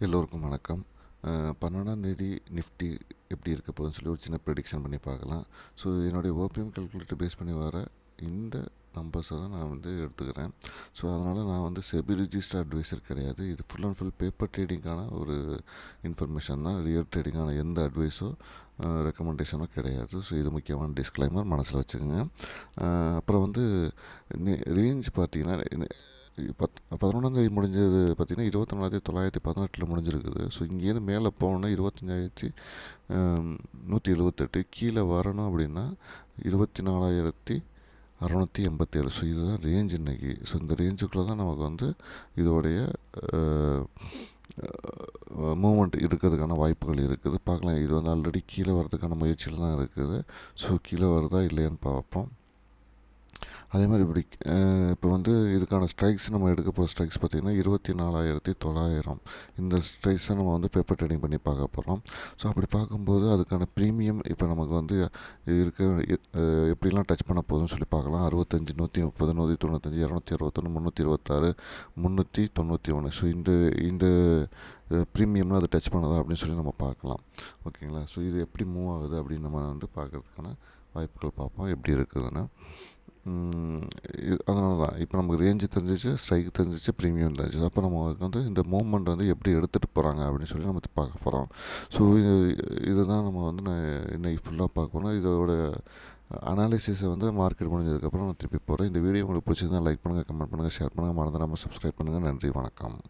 எல்லோருக்கும் வணக்கம். 12ஆம் தேதி நிஃப்டி எப்படி இருக்க போகுதுன்னு சொல்லி ஒரு சின்ன ப்ரெடிக்ஷன் பண்ணி பார்க்கலாம். ஸோ என்னுடைய ஓபிஎம் கால்குலேட்டர் பேஸ் பண்ணி வர இந்த நம்பர்ஸை தான் நான் வந்து எடுத்துக்கிறேன். ஸோ அதனால் நான் வந்து செபி ரிஜிஸ்டர் அட்வைசர் கிடையாது. இது ஃபுல் அண்ட் ஃபுல் பேப்பர் ட்ரேடிங்கான ஒரு இன்ஃபர்மேஷன் தான். ரியல் ட்ரேடிங்கான எந்த அட்வைஸோ ரெக்கமெண்டேஷனோ கிடையாது. ஸோ இது முக்கியமான டிஸ்க்ளைமர் மனசில் வச்சுக்கோங்க. அப்புறம் வந்து ரேஞ்ச் பார்த்தீங்கன்னா 11ஆந்தேதி முடிஞ்சது பார்த்திங்கன்னா 24,918 முடிஞ்சிருக்குது. ஸோ இங்கேருந்து மேலே போகணுன்னா 25,178, கீழே வரணும் அப்படின்னா 24,687. ஸோ இதுதான் ரேஞ்ச் இன்றைக்கி. ஸோ இந்த ரேஞ்சுக்குள்ளே தான் நமக்கு வந்து இதோடைய மூமெண்ட் இருக்கிறதுக்கான வாய்ப்புகள் இருக்குது. பார்க்கலாம். இது வந்து ஆல்ரெடி கீழே வர்றதுக்கான முயற்சியில் தான் இருக்குது. ஸோ கீழே வருதா இல்லையான்னு பார்ப்போம். அதே மாதிரி இப்போ வந்து இதுக்கான ஸ்ட்ரைக்ஸ் நம்ம எடுக்க போகிற ஸ்ட்ரைக்ஸ் பார்த்திங்கன்னா 24,900. இந்த ஸ்ட்ரைக்ஸை நம்ம வந்து பேப்பர் ட்ரேடிங் பண்ணி பார்க்க போகிறோம். ஸோ அப்படி பார்க்கும்போது அதுக்கான ப்ரீமியம் இப்போ நமக்கு வந்து இருக்க எப்படிலாம் டச் பண்ண போகுதுன்னு சொல்லி பார்க்கலாம். 65, 130, 195, 261, 326, 391. ஸோ இந்த ப்ரீமியம்லாம் அது டச் பண்ணதா அப்படின்னு சொல்லி நம்ம பார்க்கலாம். ஓகேங்களா. ஸோ இது எப்படி மூவ் ஆகுது அப்படின்னு நம்ம வந்து பார்க்குறதுக்கான வாய்ப்புகள் பார்ப்போம் எப்படி இருக்குதுன்னு. அதனால தான் இப்போ நமக்கு ரேஞ்சு தெரிஞ்சிச்சு, ஸ்ட்ரைக் தெரிஞ்சிச்சு, ப்ரீமியம் தெரிஞ்சிச்சு. அப்போ நம்ம வந்து இந்த மூவ்மெண்ட் வந்து எப்படி எடுத்துகிட்டு போகிறாங்க அப்படின்னு சொல்லி நம்ம பார்க்க போகிறோம். ஸோ இதுதான் நம்ம வந்து நான் இன்னைக்கு ஃபுல்லாக பார்க்கணும். இதோட அனாலிசிஸை வந்து மார்க்கெட் முடிஞ்சதுக்கப்புறம் நான் திருப்பி போகிறேன். இந்த வீடியோ உங்களுக்கு பிடிச்சிருந்தா லைக் பண்ணுங்கள், கமெண்ட் பண்ணுங்கள், ஷேர் பண்ணுங்கள், மறந்துடாமல் சப்ஸ்கிரைப் பண்ணுங்கள். நன்றி, வணக்கம்.